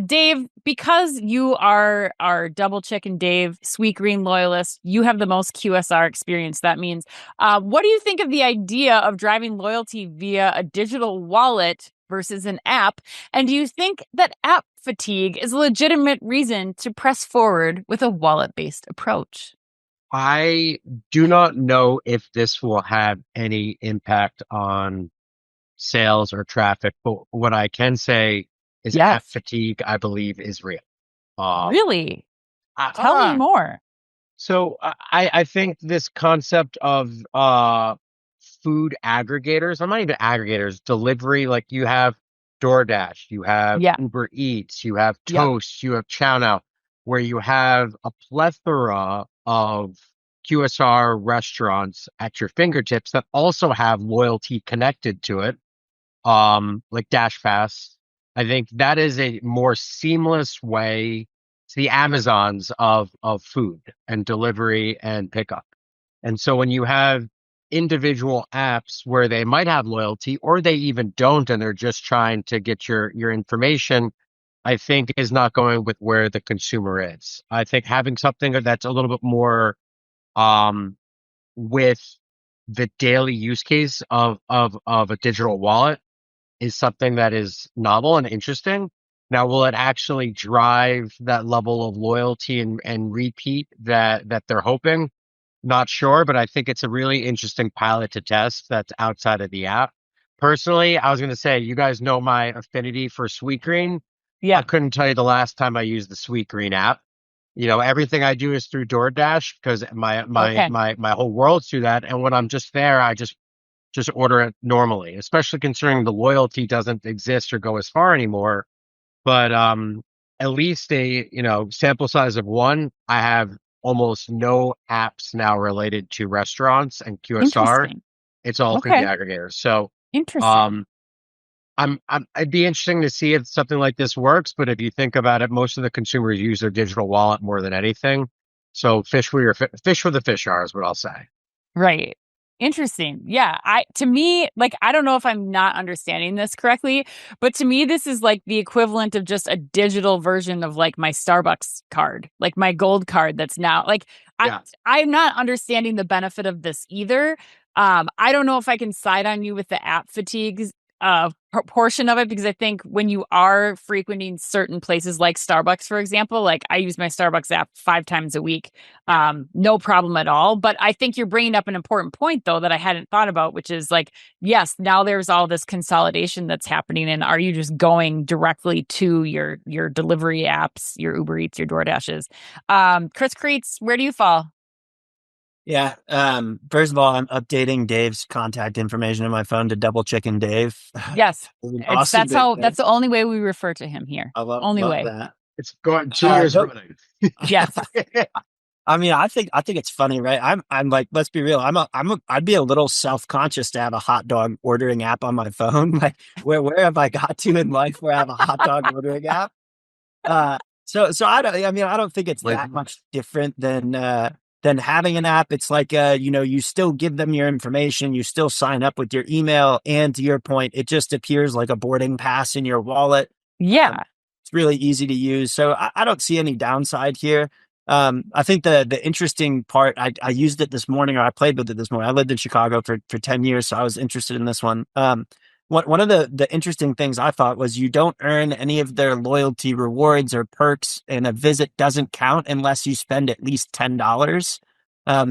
Speaker 5: Dave, because you are our Double Chicken Dave Sweetgreen loyalist, you have the most QSR experience. That means, what do you think of the idea of driving loyalty via a digital wallet versus an app? And do you think that app fatigue is a legitimate reason to press forward with a wallet-based approach?
Speaker 4: I do not know if this will have any impact on sales or traffic, but what I can say is app fatigue, I believe, is real.
Speaker 5: Really? Tell me more.
Speaker 4: So I think this concept of food aggregators, I'm not even aggregators, delivery, like you have DoorDash, you have Uber Eats, you have Toast, you have Chow Now, where you have a plethora of QSR restaurants at your fingertips that also have loyalty connected to it, like Dash Pass. I think that is a more seamless way to the Amazons of food and delivery and pickup. And so when you have individual apps where they might have loyalty or they even don't and they're just trying to get your information, I think is not going with where the consumer is. I think having something that's a little bit more with the daily use case of a digital wallet is something that is novel and interesting. Now, will it actually drive that level of loyalty and repeat that they're hoping? Not sure, but I think it's a really interesting pilot to test that's outside of the app. Personally, I was going to say, you guys know my affinity for Sweetgreen. Yeah. I couldn't tell you the last time I used the Sweetgreen app. Everything I do is through DoorDash because my whole world's through that. And when I'm just there, I just order it normally, especially considering the loyalty doesn't exist or go as far anymore. But at least a sample size of one, I have almost no apps now related to restaurants and QSR. It's all through the aggregators. So
Speaker 5: interesting.
Speaker 4: It'd be interesting to see if something like this works. But if you think about it, most of the consumers use their digital wallet more than anything. So fish where the fish are is what I'll say.
Speaker 5: Right. Interesting. Yeah. To me, I don't know if I'm not understanding this correctly, but to me, this is like the equivalent of just a digital version of like my Starbucks card, like my gold card. That's now I'm not understanding the benefit of this either. I don't know if I can side on you with the app fatigue portion of it, because I think when you are frequenting certain places like Starbucks, for example, like I use my Starbucks app 5 times a week, no problem at all. But I think you're bringing up an important point, though, that I hadn't thought about, which is like, yes, now there's all this consolidation that's happening. And are you just going directly to your delivery apps, your Uber Eats, your DoorDashes? Chris Creyts, where do you fall?
Speaker 3: Yeah. First of all, I'm updating Dave's contact information in my phone to Double Chicken Dave.
Speaker 5: Yes.
Speaker 3: Awesome.
Speaker 5: That's the only way we refer to him here.
Speaker 3: I love
Speaker 5: way.
Speaker 3: that.
Speaker 4: It's going 2 years running.
Speaker 5: Yes.
Speaker 3: I mean, I think it's funny, right? I'm like, let's be real. I'd be a little self-conscious to have a hot dog ordering app on my phone. Like, where have I got to in life where I have a hot dog ordering app? So I don't think it's that much different than having an app. It's like, you still give them your information, you still sign up with your email, and to your point, it just appears like a boarding pass in your wallet.
Speaker 5: Yeah.
Speaker 3: It's really easy to use. So I don't see any downside here. I think the interesting part, I used it this morning, or I played with it this morning. I lived in Chicago for 10 years, so I was interested in this one. One of the interesting things I thought was you don't earn any of their loyalty rewards or perks, and a visit doesn't count unless you spend at least $10,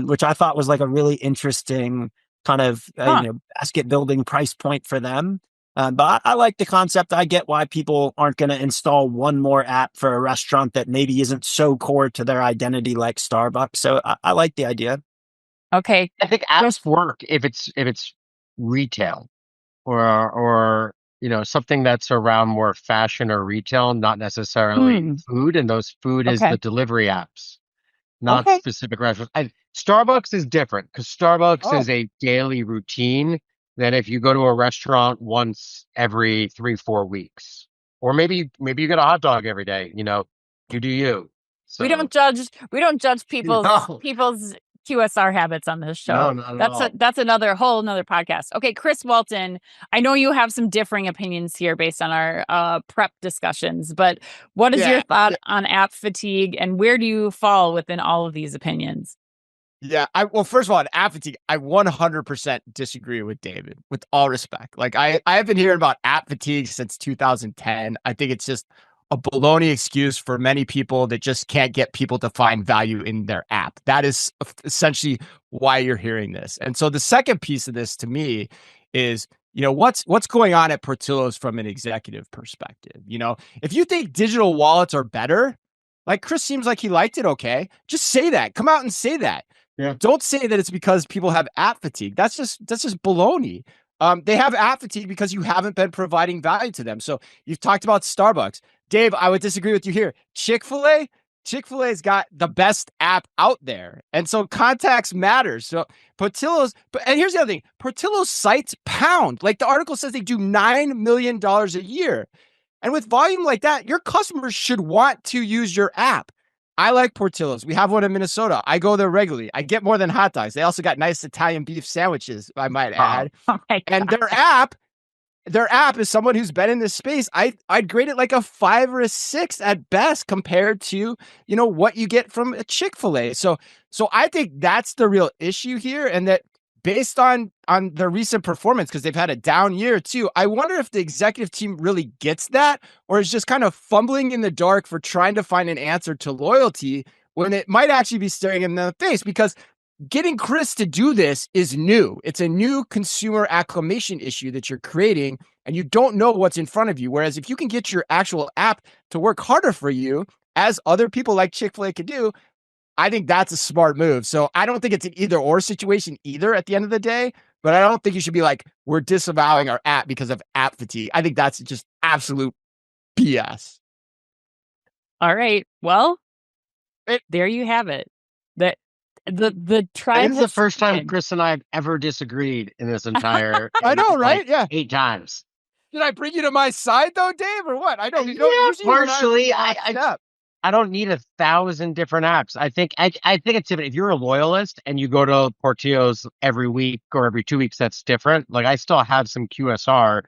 Speaker 3: which I thought was like a really interesting kind of basket building price point for them. But I like the concept. I get why people aren't going to install one more app for a restaurant that maybe isn't so core to their identity like Starbucks. So I like the idea.
Speaker 5: Okay.
Speaker 4: I think apps work if it's retail or something that's around more fashion or retail, not necessarily food. And those food is the delivery apps, not specific restaurants. Starbucks is different because Starbucks is a daily routine than if you go to a restaurant once every 3-4 weeks, or maybe you get a hot dog every day. You do you. So,
Speaker 5: we don't judge people's QSR habits on this show.
Speaker 4: No, not at all.
Speaker 5: That's another podcast. Okay, Chris Walton, I know you have some differing opinions here based on our prep discussions, but what is your thought on app fatigue, and where do you fall within all of these opinions?
Speaker 2: Yeah, well, first of all, on app fatigue, I 100% disagree with David, with all respect. Like, I have been hearing about app fatigue since 2010. I think it's just a baloney excuse for many people that just can't get people to find value in their app. That is essentially why you're hearing this. And so the second piece of this to me is, what's going on at Portillo's from an executive perspective. If you think digital wallets are better, like Chris seems like he liked it, okay, just say that. Come out and say that.
Speaker 4: Yeah.
Speaker 2: Don't say that it's because people have app fatigue. That's just baloney. They have app fatigue because you haven't been providing value to them. So you've talked about Starbucks. Dave, I would disagree with you here. Chick-fil-A's got the best app out there. And so contacts matters. So Portillo's, and here's the other thing. Portillo's sites pound. Like the article says, they do $9 million a year. And with volume like that, your customers should want to use your app. I like Portillo's. We have one in Minnesota. I go there regularly. I get more than hot dogs. They also got nice Italian beef sandwiches, I might add.
Speaker 5: Oh my
Speaker 2: and their app is someone who's been in this space. I'd grade it like a 5 or a 6 at best compared to, what you get from a Chick-fil-A. So I think that's the real issue here. And that based on their recent performance, because they've had a down year too, I wonder if the executive team really gets that, or is just kind of fumbling in the dark for trying to find an answer to loyalty when it might actually be staring them in the face. Because getting Chris to do this is new. It's a new consumer acclimation issue that you're creating, and you don't know what's in front of you. Whereas if you can get your actual app to work harder for you, as other people like Chick-fil-A can do, I think that's a smart move. So I don't think it's an either or situation either at the end of the day, but I don't think you should be like, we're disavowing our app because of app fatigue. I think that's just absolute BS.
Speaker 5: All right. Well, there you have it. The tribe.
Speaker 4: This is the first time Chris and I have ever disagreed in this entire.
Speaker 2: I know, right?
Speaker 4: Like,
Speaker 2: yeah,
Speaker 4: 8 times.
Speaker 2: Did I bring you to my side though, Dave, or what? I don't.
Speaker 4: Partially. I don't need 1,000 different apps. I think it's different. If you're a loyalist and you go to Portillo's every week or every 2 weeks, that's different. Like I still have some QSR,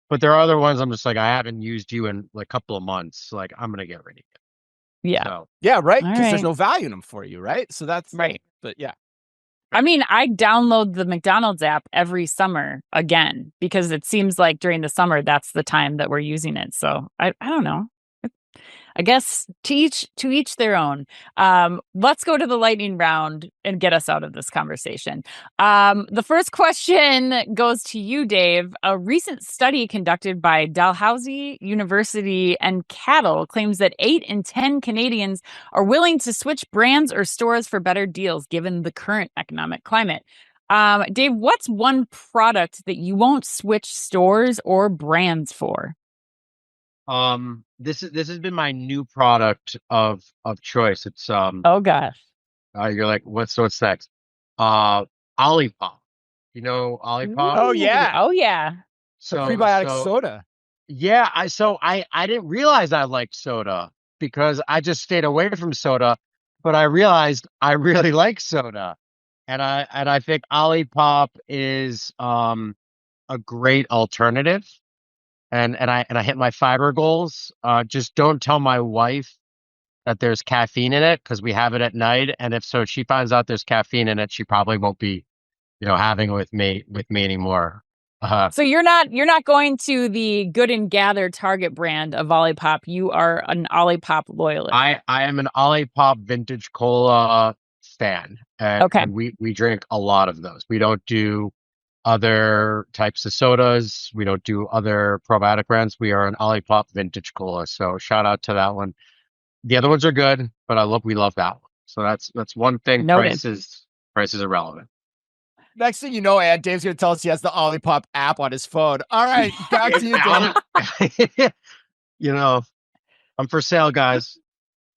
Speaker 4: but there are other ones I'm just like, I haven't used you in like a couple of months. Like I'm going to get rid of it.
Speaker 5: Yeah.
Speaker 4: So,
Speaker 2: yeah, right. Because there's no value in them for you, right? So that's
Speaker 5: right.
Speaker 2: But yeah.
Speaker 5: I mean, I download the McDonald's app every summer again because it seems like during the summer that's the time that we're using it. So I don't know. I guess to each their own. Let's go to the lightning round and get us out of this conversation. The first question goes to you, Dave. A recent study conducted by Dalhousie University and Cattle claims that 8 in 10 Canadians are willing to switch brands or stores for better deals given the current economic climate. Dave, what's one product that you won't switch stores or brands for?
Speaker 4: This has been my new product of choice. It's
Speaker 5: Oh gosh.
Speaker 4: you're like, what's next? Olipop. You know Olipop?
Speaker 2: Oh, yeah.
Speaker 5: Oh yeah.
Speaker 2: So prebiotic soda.
Speaker 4: Yeah, I didn't realize I liked soda because I just stayed away from soda, but I realized I really like soda. And I think Olipop is a great alternative. And I hit my fiber goals. Just don't tell my wife that there's caffeine in it because we have it at night. And if she finds out there's caffeine in it, she probably won't be, having it with me anymore.
Speaker 5: So you're not going to the Good and Gather Target brand of Olipop. You are an Olipop loyalist.
Speaker 4: I am an Olipop vintage cola stan.
Speaker 5: Okay.
Speaker 4: And we drink a lot of those. We don't do other types of sodas. We don't do other probiotic brands. We are an Olipop vintage cola. So shout out to that one. The other ones are good, but we love that one. So that's one thing.
Speaker 5: Noted.
Speaker 4: Price is irrelevant.
Speaker 2: Next thing you know, Dave's going to tell us he has the Olipop app on his phone. All right, back to you, Dave.
Speaker 4: I'm for sale, guys.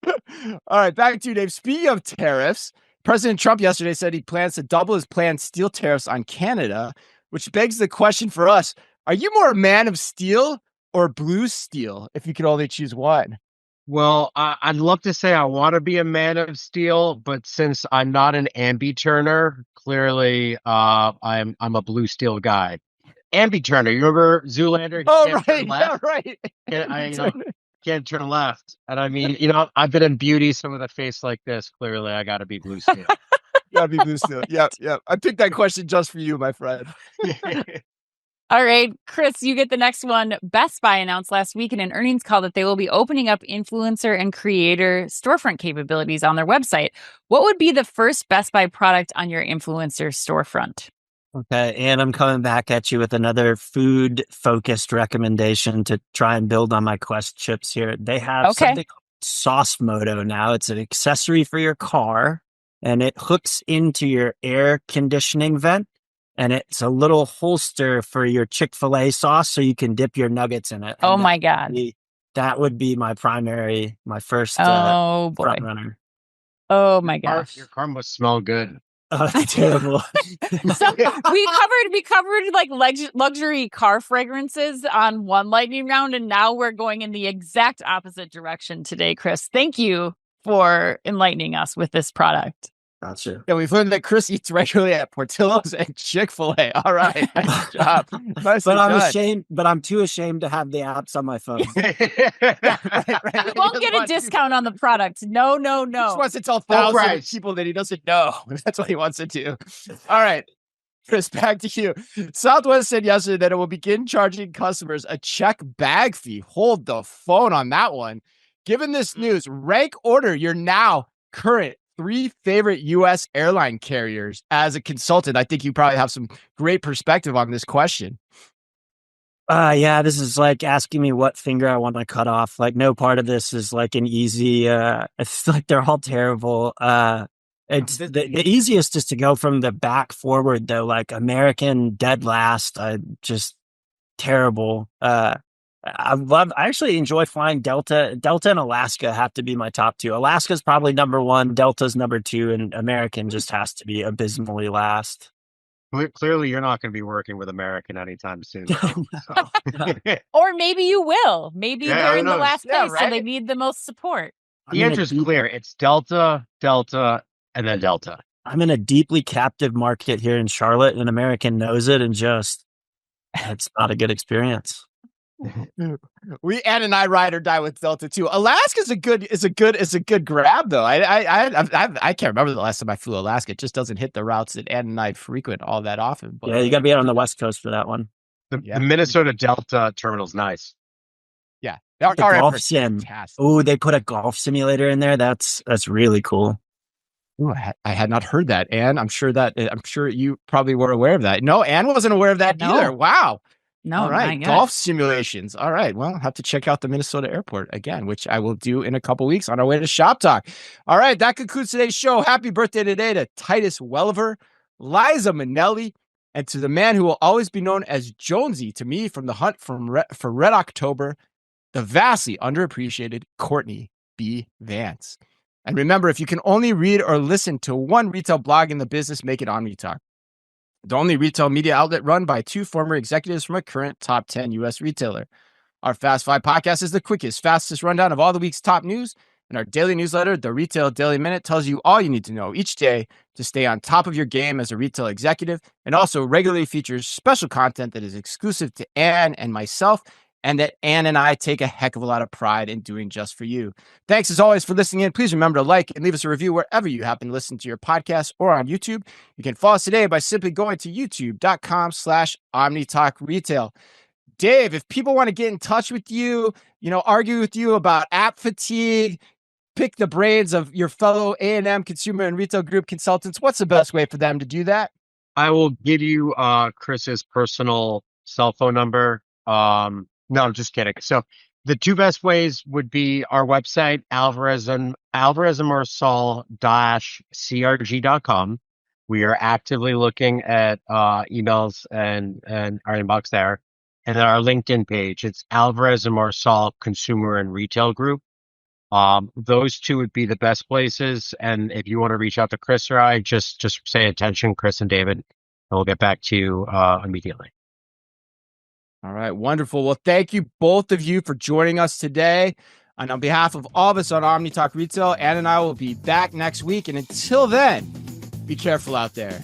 Speaker 2: All right, back to you, Dave. Speaking of tariffs, President Trump yesterday said he plans to double his planned steel tariffs on Canada, which begs the question for us. Are you more a man of steel or blue steel if you could only choose one?
Speaker 4: Well, I'd love to say I want to be a man of steel, but since I'm not an ambi-turner, clearly I'm a blue steel guy. Ambi-turner, you remember Zoolander?
Speaker 2: Oh, right. Yeah, right.
Speaker 4: Can't turn left. And I mean, I've been in beauty, so with a face like this, clearly I got to be blue steel.
Speaker 2: Gotta be blue steel. Yep. I picked that question just for you, my friend.
Speaker 5: All right, Chris, you get the next one. Best Buy announced last week in an earnings call that they will be opening up influencer and creator storefront capabilities on their website. What would be the first Best Buy product on your influencer storefront?
Speaker 3: Okay, and I'm coming back at you with another food-focused recommendation to try and build on my Quest chips here. They have something called Sauce Moto now. It's an accessory for your car, and it hooks into your air conditioning vent, and it's a little holster for your Chick-fil-A sauce so you can dip your nuggets in it.
Speaker 5: Oh, my God.
Speaker 3: That would be my first
Speaker 5: front
Speaker 3: runner.
Speaker 5: Oh, my gosh.
Speaker 4: Your car must smell good.
Speaker 3: Oh, it's terrible.
Speaker 5: So we covered like luxury car fragrances on one lightning round, and now we're going in the exact opposite direction today, Chris. Thank you for enlightening us with this product.
Speaker 3: Gotcha.
Speaker 2: Yeah, we've learned that Chris eats regularly at Portillo's and Chick-fil-A. All right, nice job.
Speaker 3: But I'm too ashamed to have the apps on my phone.
Speaker 2: right.
Speaker 5: You won't get a discount on the product. No.
Speaker 2: He just wants to tell thousands of people that he doesn't know. That's what he wants to do. All right, Chris, back to you. Southwest said yesterday that it will begin charging customers a check bag fee. Hold the phone on that one. Given this news, rank order your now current 3 favorite U.S. airline carriers. As a consultant, I think you probably have some great perspective on this question.
Speaker 3: Yeah, this is like asking me what finger I want to cut off. Like, no part of this is like an easy. It's like they're all terrible. It's the easiest is to go from the back forward though. Like American dead last. Just terrible. I actually enjoy flying Delta. Delta and Alaska have to be my top 2. Alaska's probably number 1, Delta's number 2, and American just has to be abysmally last.
Speaker 4: Clearly, you're not going to be working with American anytime soon.
Speaker 5: Or maybe you will. Maybe they're in the last place,
Speaker 2: right?
Speaker 5: so they need the most support.
Speaker 4: The answer's clear. It's Delta, and then Delta.
Speaker 3: I'm in a deeply captive market here in Charlotte, and American knows it, and just it's not a good experience.
Speaker 2: Ann and I ride or die with Delta too. Alaska is a good grab though. I can't remember the last time I flew Alaska. It just doesn't hit the routes that Ann and I frequent all that often. But
Speaker 3: Yeah, you got to be out on the West Coast for that one.
Speaker 4: The Minnesota Delta terminal's nice.
Speaker 2: Yeah,
Speaker 3: The golf sim. Oh, they put a golf simulator in there. That's really cool.
Speaker 2: Ooh, I had not heard that, Ann. I'm sure you probably were aware of that. No, Ann wasn't aware of that either. Wow.
Speaker 5: No,
Speaker 2: all right, golf simulations. All right, well, I'll have to check out the Minnesota airport again, which I will do in a couple weeks on our way to Shop Talk. All right, that concludes today's show. Happy birthday today to Titus Welliver, Liza Minnelli, and to the man who will always be known as Jonesy to me from the hunt for Red October, the vastly underappreciated Courtney B. Vance. And remember, if you can only read or listen to one retail blog in the business, make it OmniTalk, the only retail media outlet run by two former executives from a current top 10 U.S. retailer. Our Fast Five podcast is the quickest, fastest rundown of all the week's top news, and our daily newsletter, the Retail Daily Minute, tells you all you need to know each day to stay on top of your game as a retail executive, and also regularly features special content that is exclusive to Ann and myself, and that Ann and I take a heck of a lot of pride in doing just for you. Thanks as always for listening in. Please remember to like and leave us a review wherever you happen to listen to your podcast or on YouTube. You can follow us today by simply going to youtube.com/OmniTalk Retail. Dave, if people want to get in touch with you, argue with you about app fatigue, pick the brains of your fellow A&M consumer and retail group consultants, what's the best way for them to do that?
Speaker 4: I will give you Chris's personal cell phone number. No, I'm just kidding. So the two best ways would be our website, alvarezmarsal-crg.com. We are actively looking at emails and our inbox there. And then our LinkedIn page, it's Alvarez and Marsal Consumer and Retail Group. Those two would be the best places. And if you want to reach out to Chris or I, just say attention, Chris and David, and we'll get back to you immediately.
Speaker 2: All right, wonderful. Well, thank you both of you for joining us today. And on behalf of all of us on OmniTalk Retail, Ann and I will be back next week. And until then, be careful out there.